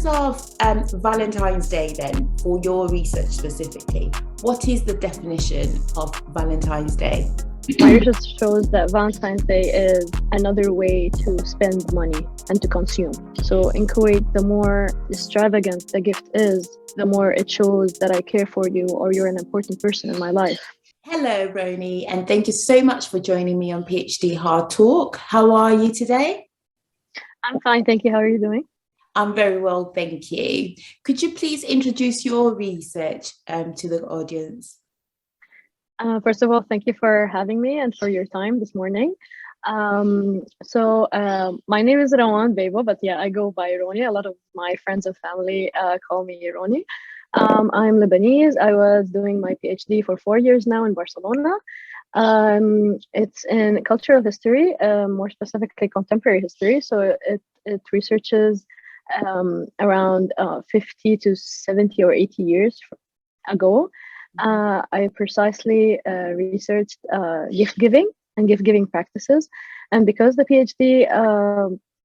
terms of Valentine's Day, then, for your research specifically, what is the definition of Valentine's Day? My research shows that Valentine's Day is another way to spend money and to consume. So in Kuwait, the more extravagant the gift is, the more it shows that I care for you or you're an important person in my life. Hello, Roni, and thank you so much for joining me on Ph.D. Hard Talk. How are you today? I'm fine, thank you. How are you doing? I'm very well, thank you. Could you please introduce your research to the audience? First of all, thank you for having me and for your time this morning. My name is Rawan Dbaibou, but yeah, I go by Roni. A lot of my friends and family call me Roni. I'm Lebanese. I was doing my PhD for 4 years now in Barcelona. It's in cultural history, more specifically contemporary history. So it researches around 50 to 70 or 80 years ago. I precisely researched gift giving and gift giving practices. And because the PhD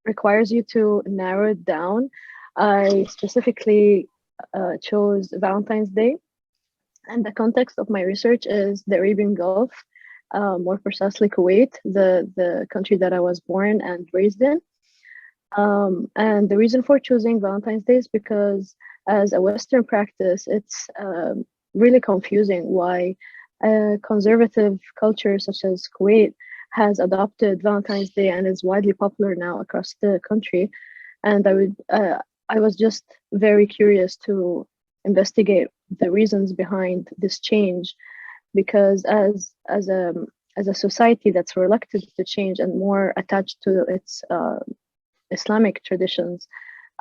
requires you to narrow it down, I specifically chose Valentine's Day. And the context of my research is the Arabian Gulf, more precisely Kuwait, the country that I was born and raised in. And the reason for choosing Valentine's Day is because as a Western practice, it's really confusing why a conservative culture such as Kuwait has adopted Valentine's Day and is widely popular now across the country. And I was just very curious to investigate the reasons behind this change, because as a society that's reluctant to change and more attached to its Islamic traditions,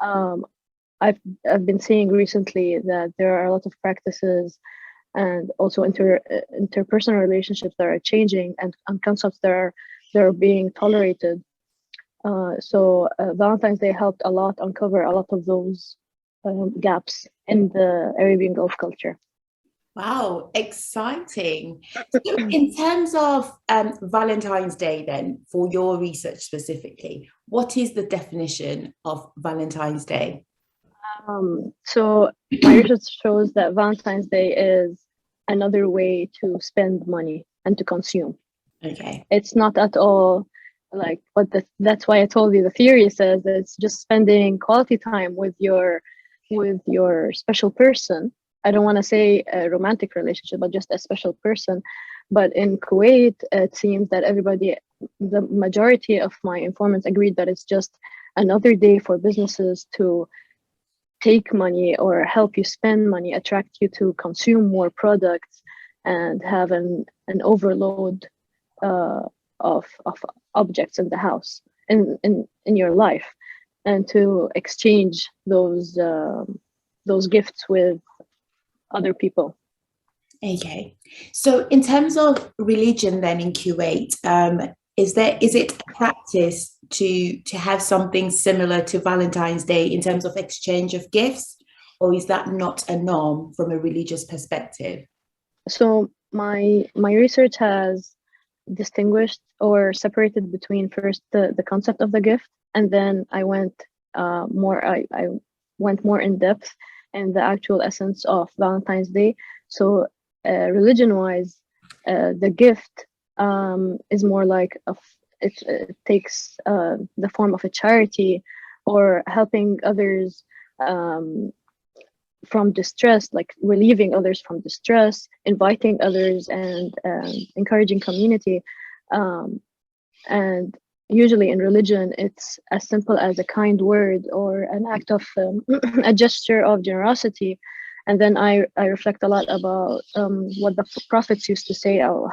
I've been seeing recently that there are a lot of practices and also interpersonal relationships that are changing and concepts that are being tolerated. So Valentine's Day helped a lot uncover a lot of those gaps in the Arabian Gulf culture. Wow, exciting. So in terms of Valentine's Day, then, for your research specifically, what is the definition of Valentine's Day? So my research shows that Valentine's Day is another way to spend money and to consume. Okay. It's not at all like that's why I told you the theory says that it's just spending quality time with your special person. I don't want to say a romantic relationship, but just a special person. But in Kuwait, it seems that the majority of my informants agreed that it's just another day for businesses to take money or help you spend money, attract you to consume more products, and have an overload of objects in the house in your life, and to exchange those gifts with other people. Okay. So in terms of religion then in Kuwait, is it a practice to have something similar to Valentine's Day in terms of exchange of gifts, or is that not a norm from a religious perspective? So my research has distinguished or separated between first the concept of the gift, and then I went more in depth in the actual essence of Valentine's Day. So religion-wise, the gift is more like it takes the form of a charity or helping others from distress, like relieving others from distress, inviting others, and encouraging community. And usually in religion, it's as simple as a kind word or an act of a gesture of generosity. And then I reflect a lot about what the prophets used to say, or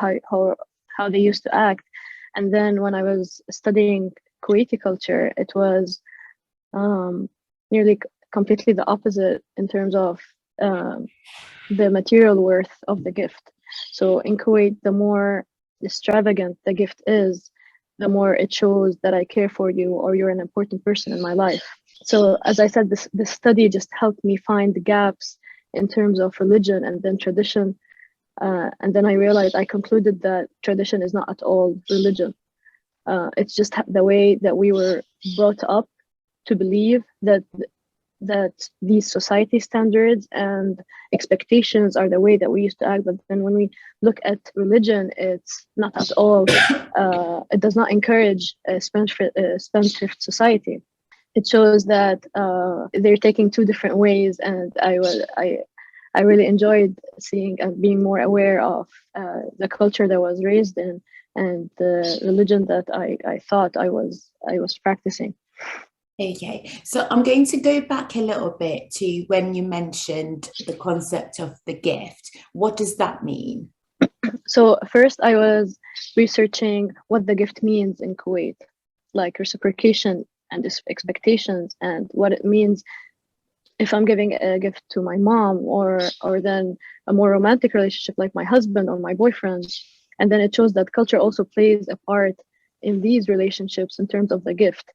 how they used to act. And then when I was studying Kuwaiti culture, it was nearly completely the opposite in terms of the material worth of the gift. So in Kuwait, the more extravagant the gift is, the more it shows that I care for you or you're an important person in my life. So as I said, this study just helped me find the gaps in terms of religion and then tradition. And then I concluded that tradition is not at all religion. It's just the way that we were brought up to believe that that these society standards and expectations are the way that we used to act. But then when we look at religion, it's not at all, it does not encourage a spendthrift society. It shows that they're taking two different ways, and I really enjoyed seeing and being more aware of the culture that I was raised in and the religion that I thought I was practicing. Okay, so I'm going to go back a little bit to when you mentioned the concept of the gift. What does that mean? So first I was researching what the gift means in Kuwait, like reciprocation and expectations, and what it means if I'm giving a gift to my mom, or then a more romantic relationship like my husband or my boyfriend. And then it shows that culture also plays a part in these relationships in terms of the gift.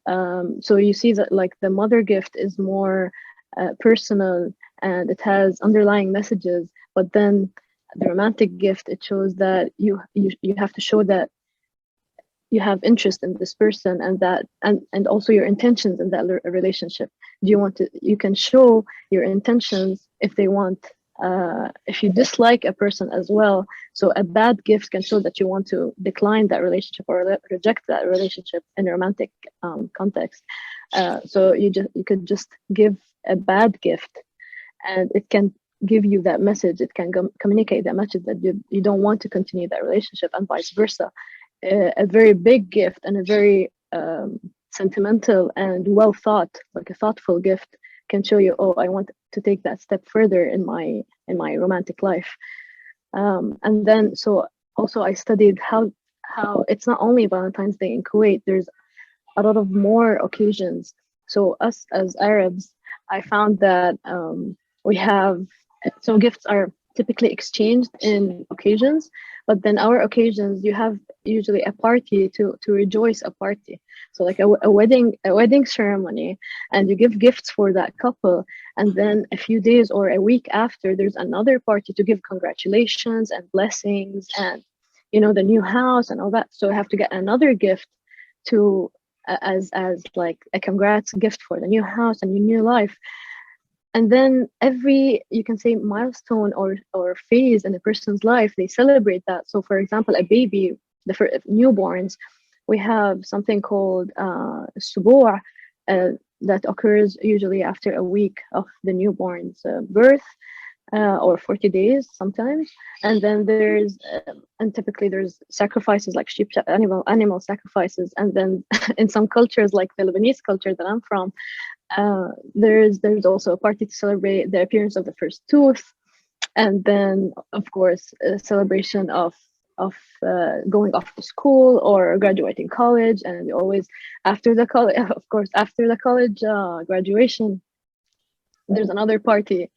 So you see that like the mother gift is more personal and it has underlying messages, but then the romantic gift, it shows that you have to show that you have interest in this person, and that and also your intentions in that relationship. Do you want to, you can show your intentions if they want, if you dislike a person as well. So a bad gift can show that you want to decline that relationship or reject that relationship in a romantic context. So you could just give a bad gift, and it can give you that message. It can communicate that message that you don't want to continue that relationship, and vice versa. A very big gift and a very sentimental and well thought, like a thoughtful gift, can show you, oh, I want to take that step further in my romantic life. And then so also I studied how it's not only Valentine's Day in Kuwait. There's a lot of more occasions. So us as Arabs, I found that we have, so gifts are typically exchanged in occasions, but then our occasions, you have usually a party to rejoice a party. So like a wedding ceremony, and you give gifts for that couple, and then a few days or a week after, there's another party to give congratulations and blessings and, you know, the new house and all that. So I have to get another gift to as like a congrats gift for the new house and your new life. And then every, you can say, milestone or phase in a person's life, they celebrate that. So for example, a baby, the newborns, we have something called subu' that occurs usually after a week of the newborn's birth, or 40 days sometimes. And then there's and typically there's sacrifices like sheep, animal sacrifices. And then in some cultures, like the Lebanese culture that I'm from, there's also a party to celebrate the appearance of the first tooth, and then of course a celebration of going off to school or graduating college. And always after the college, of course, after the college graduation, there's another party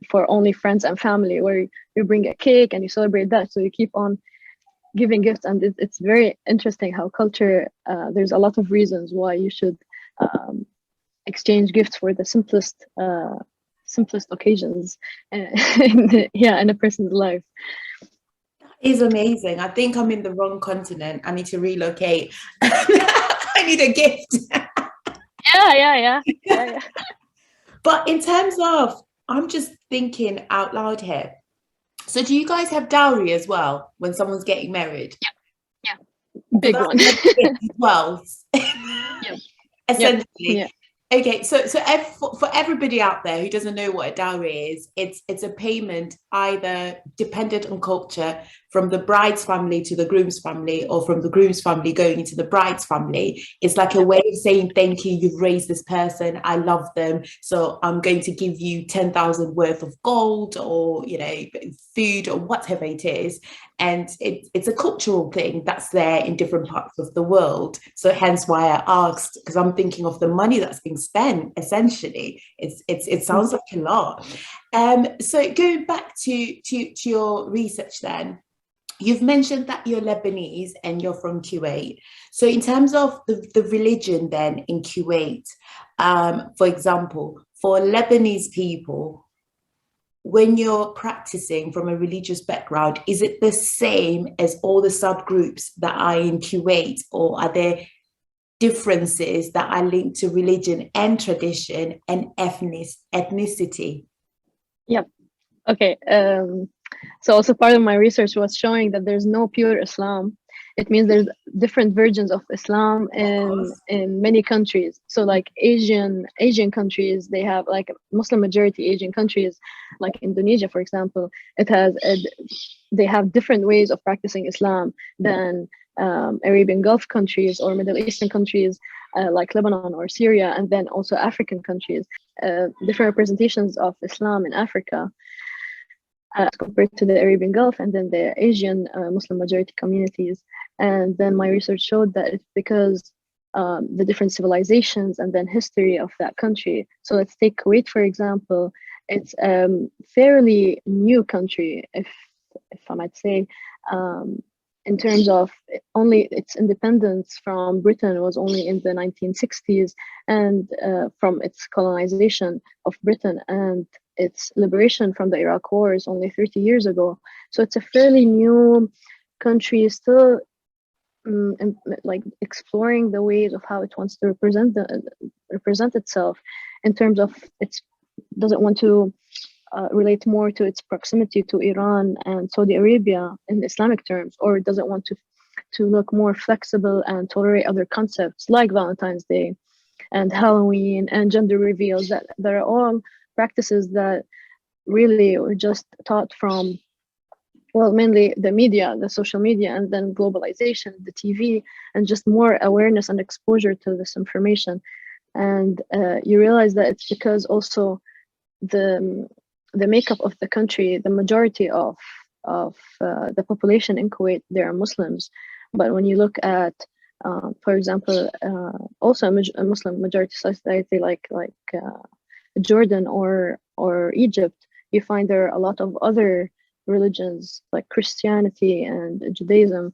for only friends and family, where you bring a cake and you celebrate that. So you keep on giving gifts, and it's very interesting how culture, there's a lot of reasons why you should exchange gifts for the simplest occasions in a person's life. That is amazing. I think I'm in the wrong continent. I need to relocate. I need a gift. Yeah. But in terms of, I'm just thinking out loud here. So do you guys have dowry as well when someone's getting married? Yeah. Big one. Well, yeah. essentially. Yeah. Okay, so for everybody out there who doesn't know what a dowry is, it's a payment either dependent on culture from the bride's family to the groom's family, or from the groom's family going into the bride's family. It's like a way of saying thank you. You've raised this person. I love them, so I'm going to give you 10,000 worth of gold, or food, or whatever it is. And it's a cultural thing that's there in different parts of the world. So hence why I asked, because I'm thinking of the money that's being spent. Essentially, it sounds like a lot. So going back to your research, then you've mentioned that you're Lebanese and you're from Kuwait. So in terms of the religion then in Kuwait, for example, for Lebanese people, when you're practicing from a religious background, is it the same as all the subgroups that are in Kuwait, or are there differences that are linked to religion and tradition and ethnicity? Yep. Okay. So also part of my research was showing that there's no pure Islam. It means there's different versions of Islam in many countries. So like Asian countries, they have like Muslim majority Asian countries, like Indonesia, for example. They have different ways of practicing Islam than Arabian Gulf countries or Middle Eastern countries like Lebanon or Syria, and then also African countries. Different representations of Islam in Africa compared to the Arabian Gulf and then the Asian Muslim majority communities. And then my research showed that it's because the different civilizations and then history of that country. So let's take Kuwait, for example. It's a fairly new country, if I might say, in terms of only its independence from Britain was only in the 1960s, and from its colonization of Britain and its liberation from the Iraq wars only 30 years ago. So it's a fairly new country, still like exploring the ways of how it wants to represent itself in terms of its doesn't want to relate more to its proximity to Iran and Saudi Arabia in Islamic terms, or it doesn't want to look more flexible and tolerate other concepts like Valentine's Day and Halloween and gender reveals that are all practices that really were just taught from, well, mainly the media, the social media, and then globalization, the TV, and just more awareness and exposure to this information. And you realize that it's because also the makeup of the country, the majority of the population in Kuwait, they are Muslims. But when you look at, for example, also a Muslim majority society like Jordan or Egypt, you find there are a lot of other religions like Christianity and Judaism,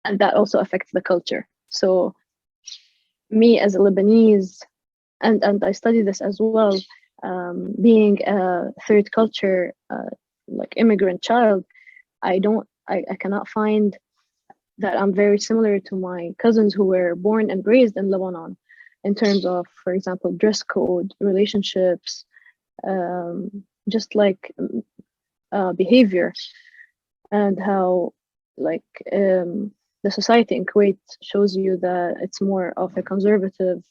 and that also affects the culture. So me as a Lebanese, and I study this as well, being a third culture like immigrant child, I cannot find that I'm very similar to my cousins who were born and raised in Lebanon in terms of, for example, dress code, relationships, just like behavior, and how like the society in Kuwait shows you that it's more of a conservative,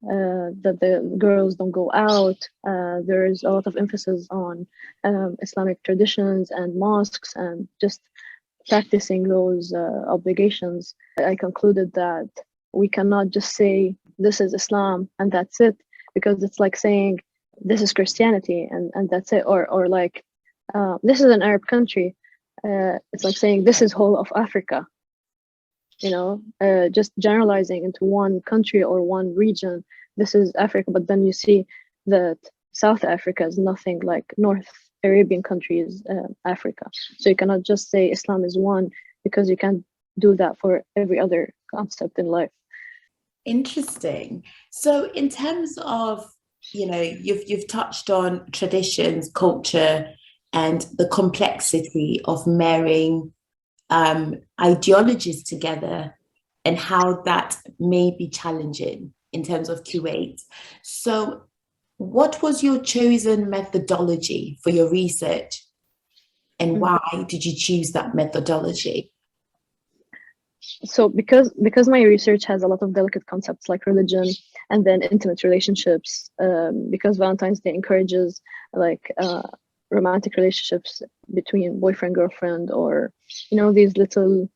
that the girls don't go out. There's a lot of emphasis on Islamic traditions and mosques and just practicing those obligations. I concluded that we cannot just say this is Islam and that's it, because it's like saying this is Christianity and that's it, or like this is an Arab country. It's like saying this is whole of Africa. Just generalizing into one country or one region, this is Africa, but then you see that South Africa is nothing like North Arabian countries, Africa. So you cannot just say Islam is one, because you can't do that for every other concept in life. Interesting. So in terms of, you've touched on traditions, culture, and the complexity of marrying ideologies together and how that may be challenging in terms of Kuwait. So what was your chosen methodology for your research, and why did you choose that methodology? So because my research has a lot of delicate concepts like religion and then intimate relationships, because Valentine's Day encourages like romantic relationships between boyfriend, girlfriend, or these little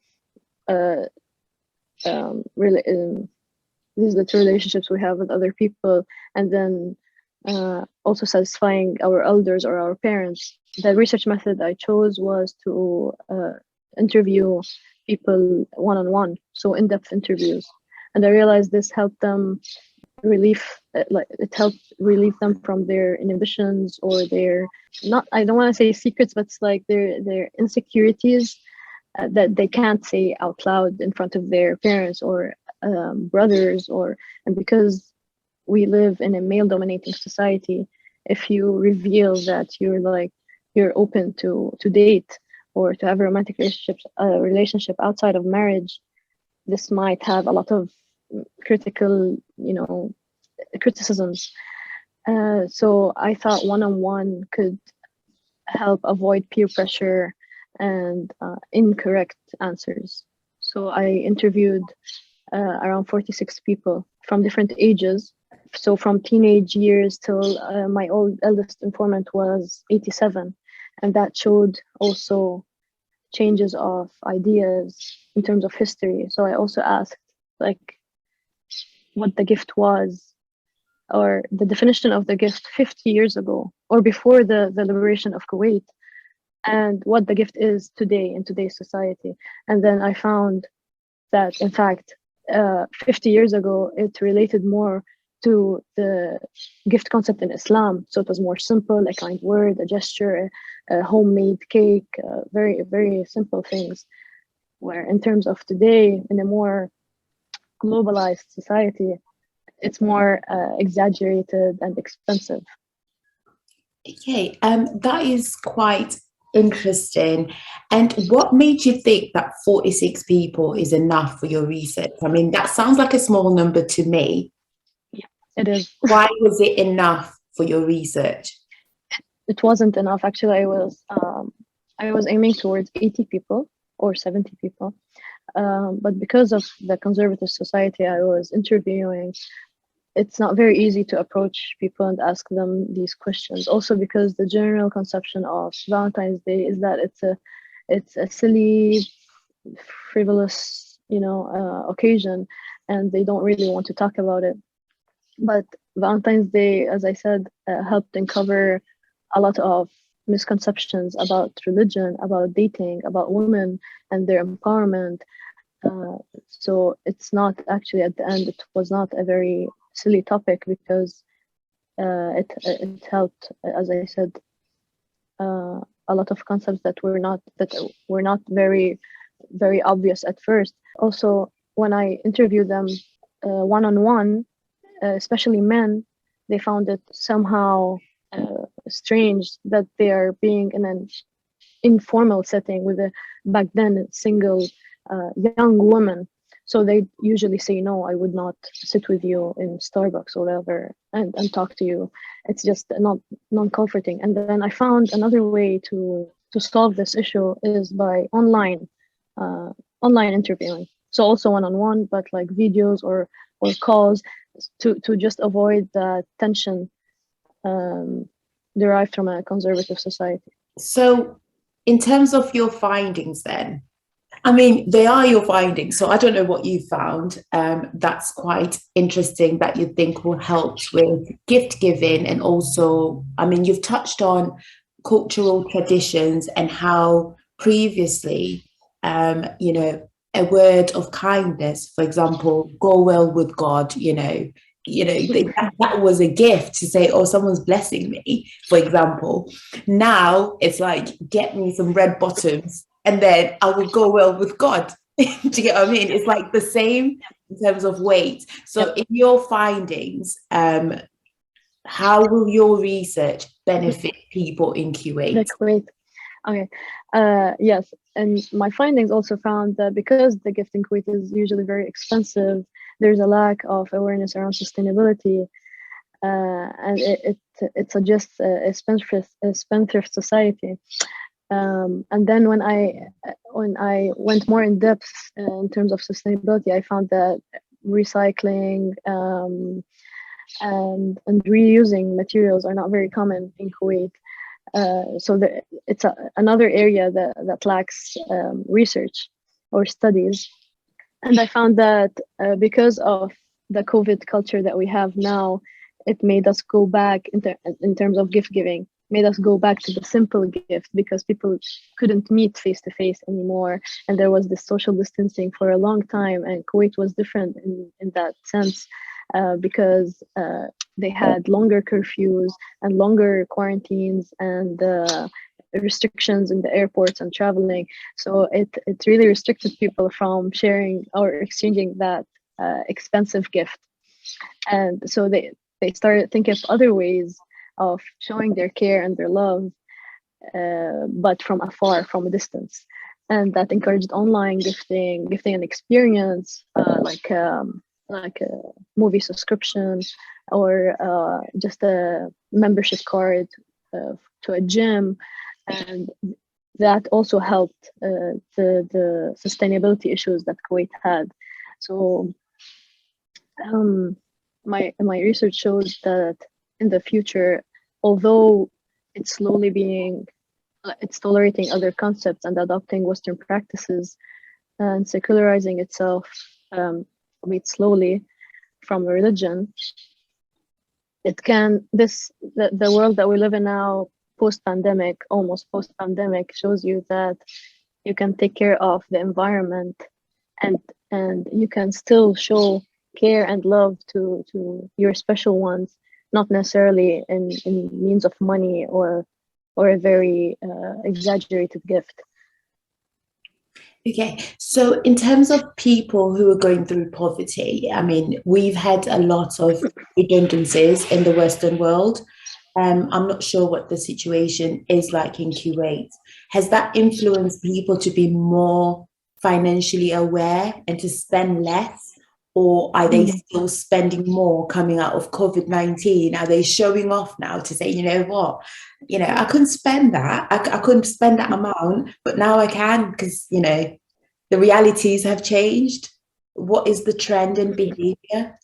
these little relationships we have with other people, and then also satisfying our elders or our parents. The research method I chose was to interview people one-on-one, so in-depth interviews, and I realized this helped them it helped relieve them from their inhibitions or their, not, I don't want to say secrets, but it's like their insecurities that they can't say out loud in front of their parents or brothers, and because we live in a male dominating society, if you reveal that you're open to date or to have a romantic relationship outside of marriage, this might have a lot of critical, criticisms. So I thought one-on-one could help avoid peer pressure and incorrect answers. So I interviewed around 46 people from different ages. So from teenage years till my eldest informant was 87. And that showed also changes of ideas in terms of history. So I also asked like what the gift was, or the definition of the gift 50 years ago or before the liberation of Kuwait, and what the gift is today in today's society. And then I found that, in fact, 50 years ago, it related more to the gift concept in Islam. So it was more simple, a kind word, a gesture, a homemade cake, very, very simple things. Where in terms of today, in a more globalized society, it's more exaggerated and expensive. Okay, that is quite interesting. And what made you think that 46 people is enough for your research? I mean, that sounds like a small number to me. Yeah, it is. Why was it enough for your research? It wasn't enough. Actually, I was aiming towards 80 people or 70 people. But because of the conservative society I was interviewing, it's not very easy to approach people and ask them these questions. Also, because the general conception of Valentine's Day is that it's a silly, frivolous, occasion, and they don't really want to talk about it. But Valentine's Day, as I said, helped uncover a lot of misconceptions about religion, about dating, about women and their empowerment. So it's not actually, at the end, it was not a very silly topic, because it helped, as I said, a lot of concepts that were not very, very obvious at first. Also, when I interviewed them one-on-one, especially men, they found it somehow strange that they are being in an informal setting with a, back then, single young woman. So they usually say, no, I would not sit with you in Starbucks or whatever and talk to you. It's just not non-comforting. And then I found another way to solve this issue is by online interviewing. So also one-on-one, but like videos or calls to just avoid the tension derived from a conservative society. So in terms of your findings then, I mean, they are your findings, so I don't know what you found. That's quite interesting that you think will help with gift giving. And also, I mean, you've touched on cultural traditions and how previously, a word of kindness, for example, go well with God, that was a gift to say, oh, someone's blessing me, for example. Now it's like, get me some red bottoms and then I will go well with God. Do you get what I mean? It's like the same in terms of weight. So in your findings, how will your research benefit people in Kuwait? Kuwait. Okay. Yes. And my findings also found that because the gift in Kuwait is usually very expensive, there's a lack of awareness around sustainability. And it suggests a spendthrift society. And then when I went more in depth in terms of sustainability, I found that recycling and reusing materials are not very common in Kuwait. So it's another area that lacks research or studies. And I found that because of the COVID culture that we have now, it made us go back in terms of gift giving, made us go back to the simple gift, because people couldn't meet face to face anymore. And there was this social distancing for a long time. And Kuwait was different in that sense, because they had longer curfews and longer quarantines and restrictions in the airports and traveling. So it really restricted people from sharing or exchanging that expensive gift. And so they started thinking of other ways of showing their care and their love, but from afar, from a distance. And that encouraged online gifting an experience, like like a movie subscription or just a membership card to a gym, and that also helped the sustainability issues that Kuwait had. So my research shows that in the future, although it's slowly being it's tolerating other concepts and adopting Western practices and secularizing itself, albeit slowly, from religion, it can the world that we live in now, post-pandemic, almost post-pandemic, shows you that you can take care of the environment, and you can still show care and love to your special ones, not necessarily in means of money or a very exaggerated gift. Okay, so in terms of people who are going through poverty, I mean, we've had a lot of redundancies in the Western world. I'm not sure what the situation is like in Kuwait. Has that influenced people to be more financially aware and to spend less? Or are they still spending more coming out of COVID-19? Are they showing off now to say, you know what, I couldn't spend that. I couldn't spend that amount, but now I can because, the realities have changed. What is the trend in behavior?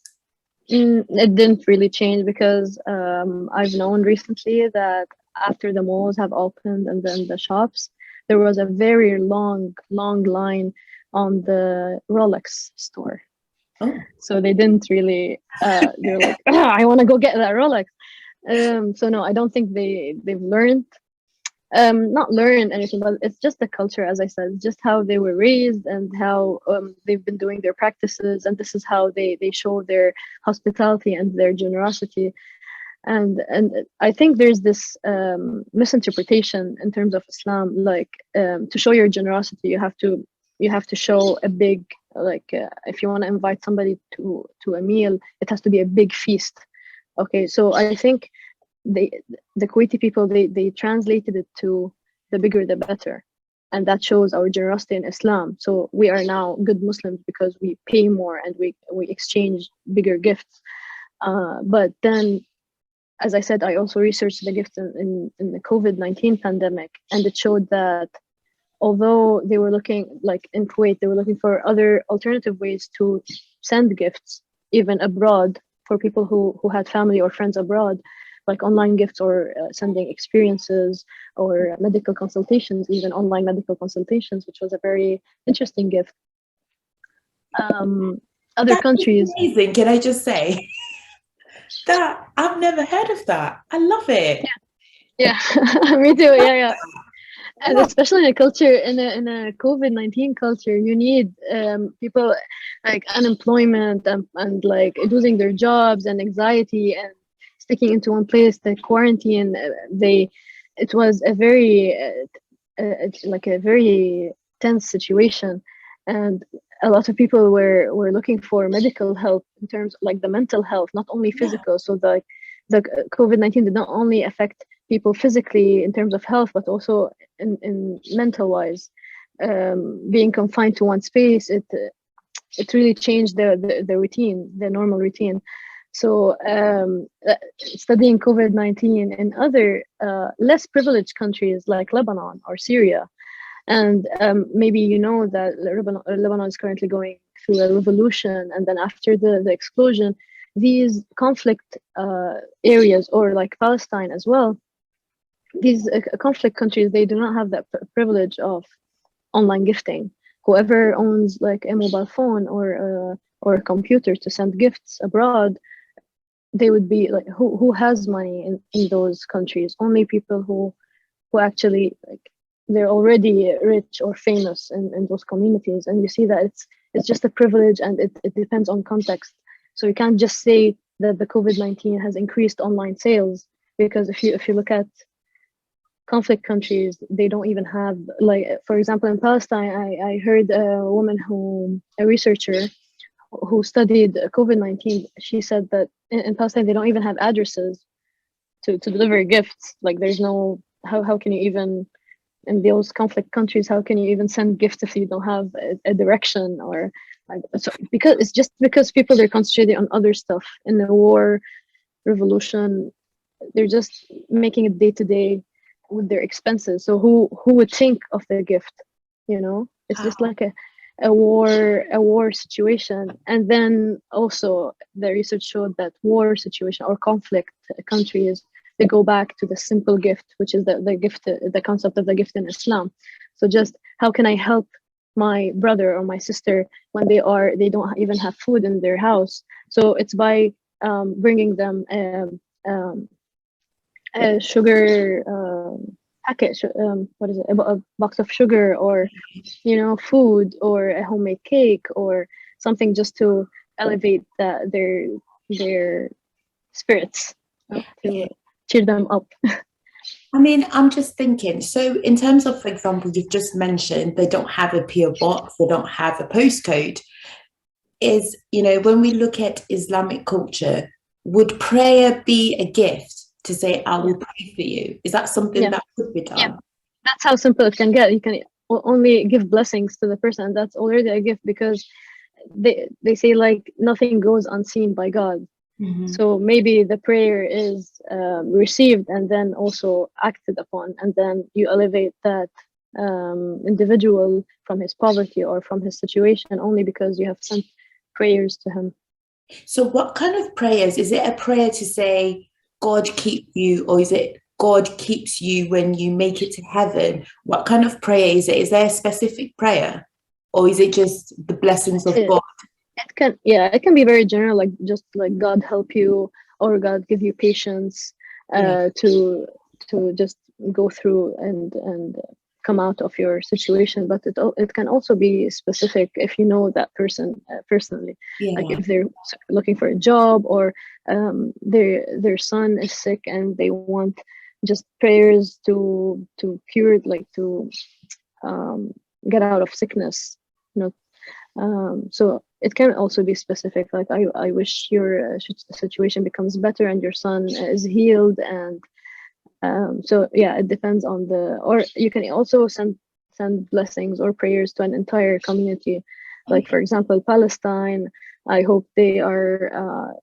It didn't really change because I've known recently that after the malls have opened and then the shops, there was a very long line on the Rolex store. Oh. So they didn't really, they're like, I want to go get that Rolex. So no, I don't think they've learned, not learned anything, but it's just the culture, as I said, just how they were raised and how they've been doing their practices, and this is how they show their hospitality and their generosity. And I think there's this misinterpretation in terms of Islam, like to show your generosity, you have to show a big, like if you want to invite somebody to a meal, it has to be a big feast. Okay, so I think the Kuwaiti people, they translated it to the bigger the better, and that shows our generosity in Islam. So we are now good Muslims because we pay more and we exchange bigger gifts. But then, as I said, I also researched the gifts in the COVID-19 pandemic, and it showed that although they were looking, like in Kuwait, they were looking for other alternative ways to send gifts, even abroad, for people who had family or friends abroad, like online gifts or sending experiences or medical consultations, even online medical consultations, which was a very interesting gift. Other That's countries. Amazing, can I just say? That I've never heard of that. I love it. Yeah, me too. Yeah. And especially in a culture, in a COVID-19 culture, you need people like unemployment and like losing their jobs and anxiety and sticking into one place, the quarantine. It was a very like a very tense situation, and a lot of people were looking for medical help in terms of like the mental health, not only physical. So the COVID-19 did not only affect people physically in terms of health, but also in mental wise. Being confined to one space, it really changed the routine, the normal routine. So studying COVID-19 in other less privileged countries like Lebanon or Syria, and maybe you know that Lebanon is currently going through a revolution, and then after the explosion, these conflict areas, or like Palestine as well, these conflict countries, they do not have that privilege of online gifting. Whoever owns like a mobile phone or a computer to send gifts abroad, they would be like, who has money in those countries? Only people who actually, like, they're already rich or famous in those communities. And you see that it's just a privilege, and it depends on context. So you can't just say that the COVID-19 has increased online sales, because if you look at conflict countries, they don't even have, like, for example, in Palestine, I heard a researcher who studied COVID-19. She said that in Palestine, they don't even have addresses to deliver gifts. Like, there's no, how can you even, in those conflict countries, how can you even send gifts if you don't have a direction or So because it's just because people are concentrating on other stuff in the war, revolution, they're just making it day to day with their expenses. So who would think of the gift? It's just like a war situation. And then also the research showed that war situation or conflict countries, they go back to the simple gift, which is the gift, the concept of the gift in Islam. So just how can I help my brother or my sister when they don't even have food in their house? So it's by bringing them a sugar packet, what is it, a box of sugar, or food, or a homemade cake, or something, just to elevate their spirits, to cheer them up. I mean, I'm just thinking, so in terms of, for example, you've just mentioned they don't have a PO box, they don't have a postcode. When we look at Islamic culture, would prayer be a gift to say, I will pray for you? Is that something that could be done? Yeah, that's how simple it can get. You can only give blessings to the person, and that's already a gift, because they say like nothing goes unseen by God. Mm-hmm. So maybe the prayer is received and then also acted upon, and then you elevate that individual from his poverty or from his situation only because you have sent prayers to him. So what kind of prayers? Is it a prayer to say, God keep you, or is it God keeps you when you make it to heaven? What kind of prayer is it? Is there a specific prayer, or is it just the blessings of God? It can be very general, like just like God help you, or God give you patience to just go through and come out of your situation. But it can also be specific if you know that person personally. Like if they're looking for a job, or their son is sick and they want just prayers to cure it, like to get out of sickness. So it can also be specific, like I wish your situation becomes better and your son is healed. And so it depends on or you can also send blessings or prayers to an entire community, like for example Palestine. I hope they are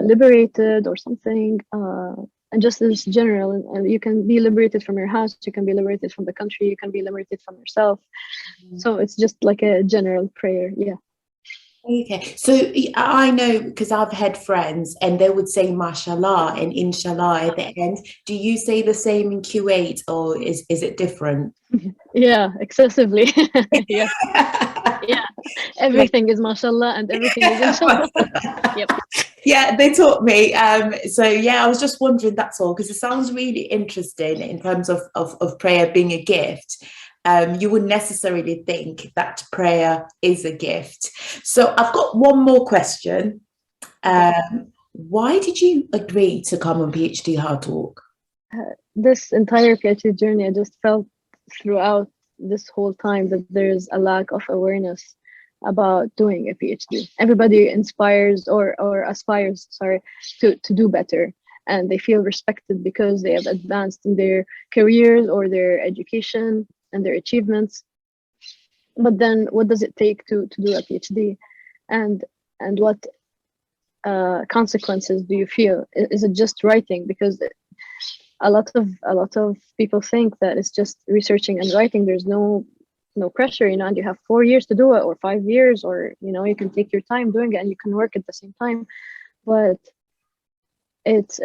liberated or something, and just as general. And you can be liberated from your house, you can be liberated from the country, you can be liberated from yourself. So it's just like a general prayer. Okay, so I know, because I've had friends and they would say mashallah and inshallah at the end. Do you say the same in Kuwait, or is it different? Yeah, excessively. Yeah. Everything is mashallah and everything is inshallah. Yep. Yeah, they taught me. So I was just wondering, that's all, because it sounds really interesting in terms of prayer being a gift. You wouldn't necessarily think that prayer is a gift. So I've got one more question. Why did you agree to come on PhD Hard Talk? This entire PhD journey, I just felt throughout this whole time that there's a lack of awareness about doing a PhD. Everybody inspires or aspires, to do better, and they feel respected because they have advanced in their careers or their education and their achievements. But then what does it take to do a PhD, and what consequences do you feel? Is it just writing? Because a lot of people think that it's just researching and writing. There's no pressure, and you have 4 years to do it, or 5 years, or you can take your time doing it and you can work at the same time. But it's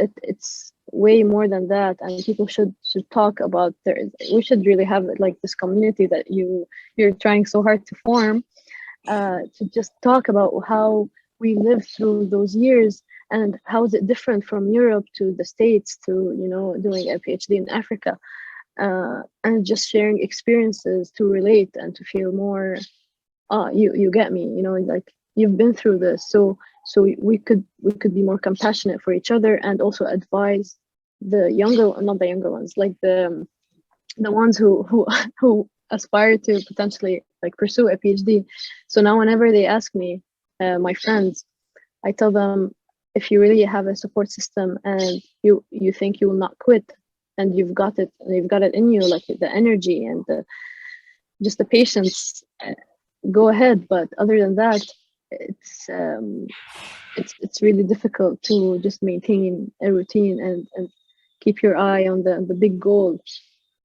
way more than that, and people should talk about we should really have like this community that you're trying so hard to form, to just talk about how we lived through those years, and how is it different from Europe to the States to doing a PhD in Africa, and just sharing experiences to relate and to feel more, you get me, like you've been through this, so we could be more compassionate for each other, and also advise not the younger ones, like the ones who aspire to potentially like pursue a PhD. So now whenever they ask me, my friends, I tell them, if you really have a support system and you think you will not quit, and you've got it in you, like the energy and just the patience, go ahead. But other than that, it's really difficult to just maintain a routine and keep your eye on the big goal.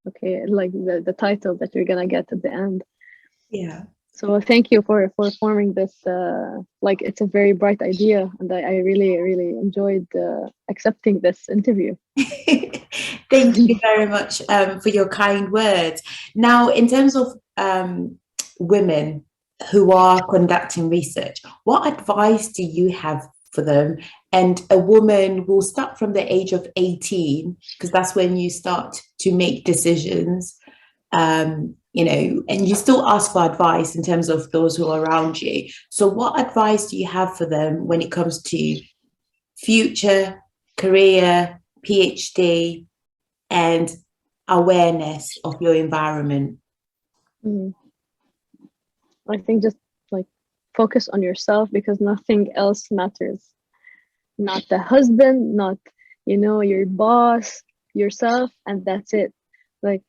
Okay, like the title that you're gonna get at the end. Yeah. So thank you for forming this. Like, it's a very bright idea, and I really enjoyed accepting this interview. Thank you very much for your kind words. Now, in terms of women who are conducting research, what advice do you have for them? And a woman will start from the age of 18, because that's when you start to make decisions, you know, and you still ask for advice in terms of those who are around you. So what advice do you have for them when it comes to future, career, PhD, and awareness of your environment? I think just like focus on yourself, because nothing else matters. Not the husband, not, you know, your boss, yourself, and that's it. Like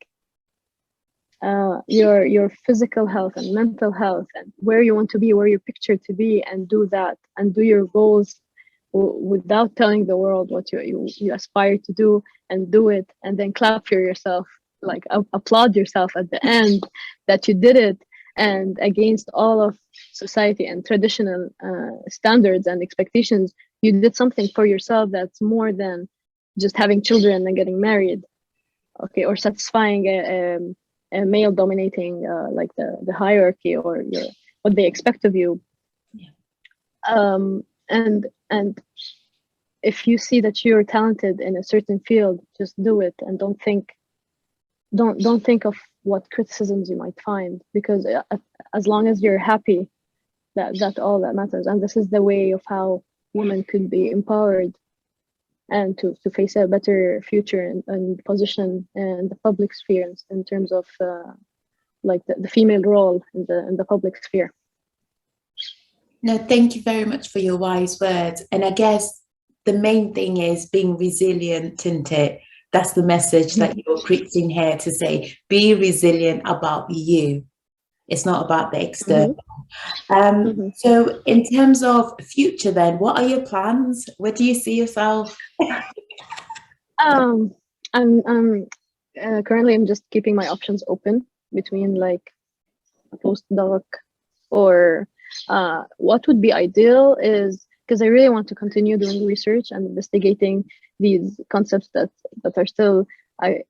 your physical health and mental health, and where you want to be, where you're pictured to be, and do that, and do your goals without telling the world what you aspire to do, and do it, and then clap for yourself, like applaud yourself at the end that you did it, and against all of society and traditional standards and expectations, you did something for yourself that's more than just having children and getting married, okay, or satisfying a male dominating like the hierarchy, or what they expect of you. And if you see that you're talented in a certain field, just do it, and don't think of what criticisms you might find, because as long as you're happy, that's all that matters. And this is the way of how women could be empowered and to face a better future and position in the public sphere, in terms of like the female role in the public sphere. No, thank you very much for your wise words. And I guess the main thing is being resilient, isn't it? That's the message that you're preaching here, to say, be resilient about you. It's not about the external. So in terms of future then, what are your plans? Where do you see yourself? I'm currently I'm just keeping my options open between like a postdoc, or what would be ideal is, because I really want to continue doing research and investigating these concepts that are still I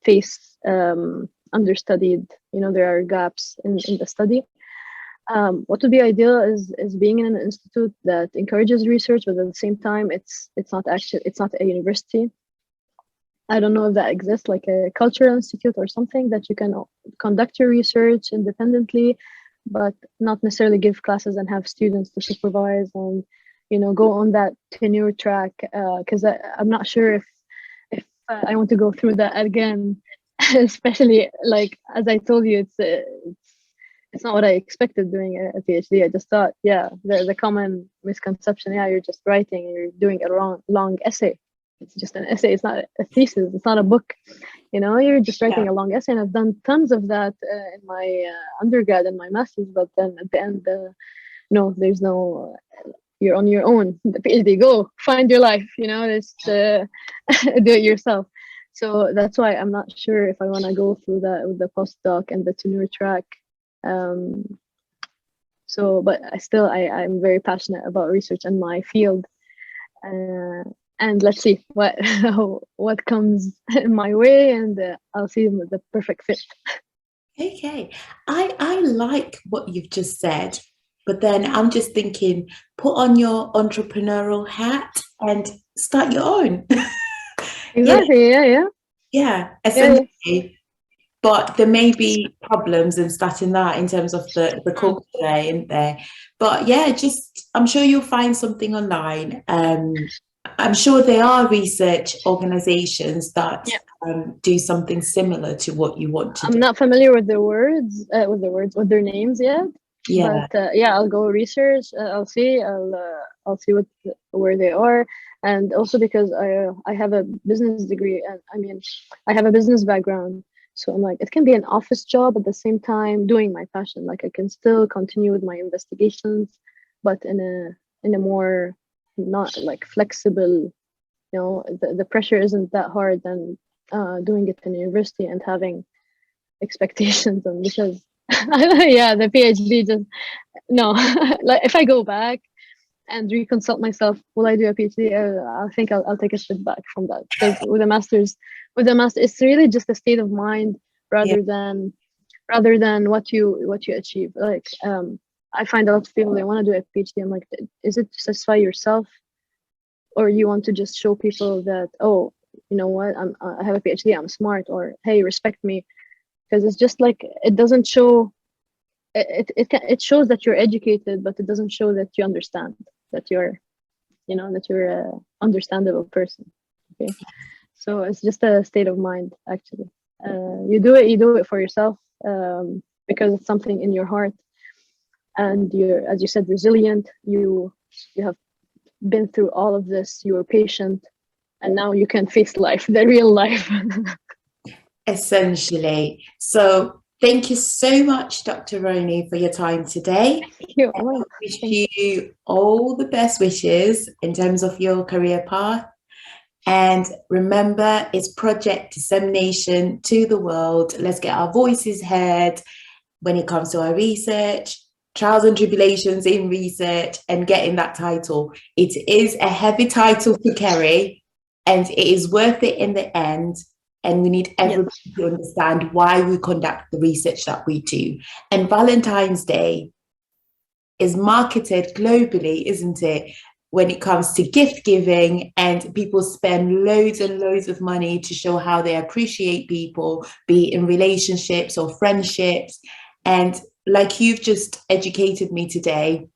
face understudied. You know, there are gaps in the study. What would be ideal is being in an institute that encourages research, but at the same time, it's not a university. I don't know if that exists, like a cultural institute or something that you can conduct your research independently, but not necessarily give classes and have students to supervise, and, you know, go on that tenure track. Because I'm not sure if I want to go through that again, especially like, as I told you, it's not what I expected doing a PhD. I just thought, yeah, the common misconception, yeah, you're just writing, you're doing a long essay. It's just an essay. It's not a thesis. It's not a book. You know, you're just writing a long essay. And I've done tons of that in my undergrad and my master's. But then at the end, no, there's no, you're on your own. The PhD, go find your life. You know, it's do it yourself. So that's why I'm not sure if I want to go through that with the postdoc and the tenure track. So, but I'm very passionate about research and my field. And let's see what comes my way, and I'll see the perfect fit. Okay, I like what you've just said, but then I'm just thinking, put on your entrepreneurial hat and start your own. Exactly. Yeah, essentially. Yeah. But there may be problems in starting that in terms of the culture there, isn't there? But yeah, just I'm sure you'll find something online. I'm sure there are research organizations that do something similar to what you want to do. I'm not familiar with with their names yet. Yeah. But I'll go research. I'll see where they are, and also because I have a business degree, and I mean I have a business background. So I'm like, it can be an office job at the same time doing my passion. Like I can still continue with my investigations, but in a more not like flexible, the pressure isn't that hard than doing it in university and having expectations. And because yeah, the PhD just no. Like if I go back and reconsult myself, will I do a PhD? I think I'll take a step back from that, because with a master, it's really just a state of mind Yeah. rather than what you achieve. Like I find a lot of people, they want to do a PhD. I'm like, is it to satisfy yourself, or you want to just show people that, oh, you know what, I have a PhD, I'm smart, or hey, respect me? Because it's just like, it doesn't show. It shows that you're educated, but it doesn't show that you understand, that you're that you're a understandable person. Okay, so it's just a state of mind, actually. You do it for yourself, because it's something in your heart, and you're, as you said, resilient. You have been through all of this, you were patient, and now you can face life, the real life. Essentially. So thank you so much, Dr. Roni, for your time today. You. I wish you all the best wishes in terms of your career path. And remember, it's project dissemination to the world. Let's get our voices heard when it comes to our research, trials and tribulations in research, and getting that title. It is a heavy title to carry, and it is worth it in the end. And we need everybody to understand why we conduct the research that we do. And Valentine's Day is marketed globally, isn't it? When it comes to gift giving, and people spend loads and loads of money to show how they appreciate people, be it in relationships or friendships. And like you've just educated me today,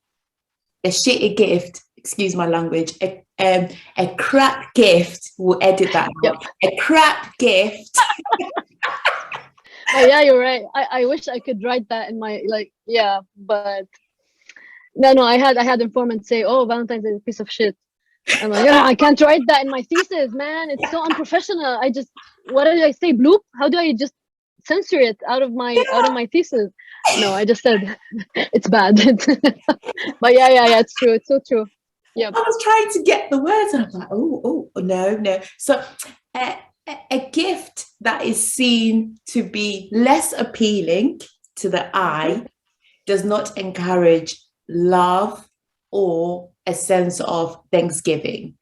a shitty gift, excuse my language, a crap gift, we'll edit that out. A crap gift. Oh yeah, you're right. I wish I could write that in my, like, yeah, but no, I had informants say, oh, Valentine's is a piece of shit. I'm like, yeah, I can't write that in my thesis, man. It's so unprofessional. What did I say? Bloop? How do I just censor it out of my thesis? No, I just said it's bad. But yeah, it's true. It's so true. Yeah. I was trying to get the words, and I was like, oh, no. So a gift that is seen to be less appealing to the eye does not encourage love or a sense of Thanksgiving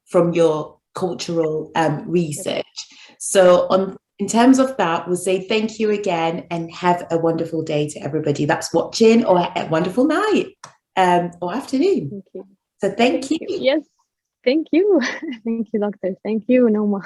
from your cultural research. So in terms of that, we'll say thank you again and have a wonderful day to everybody that's watching, or a wonderful night or afternoon. Thank you. So thank you. Yes. Thank you. Thank you, doctor. Thank you, Noma.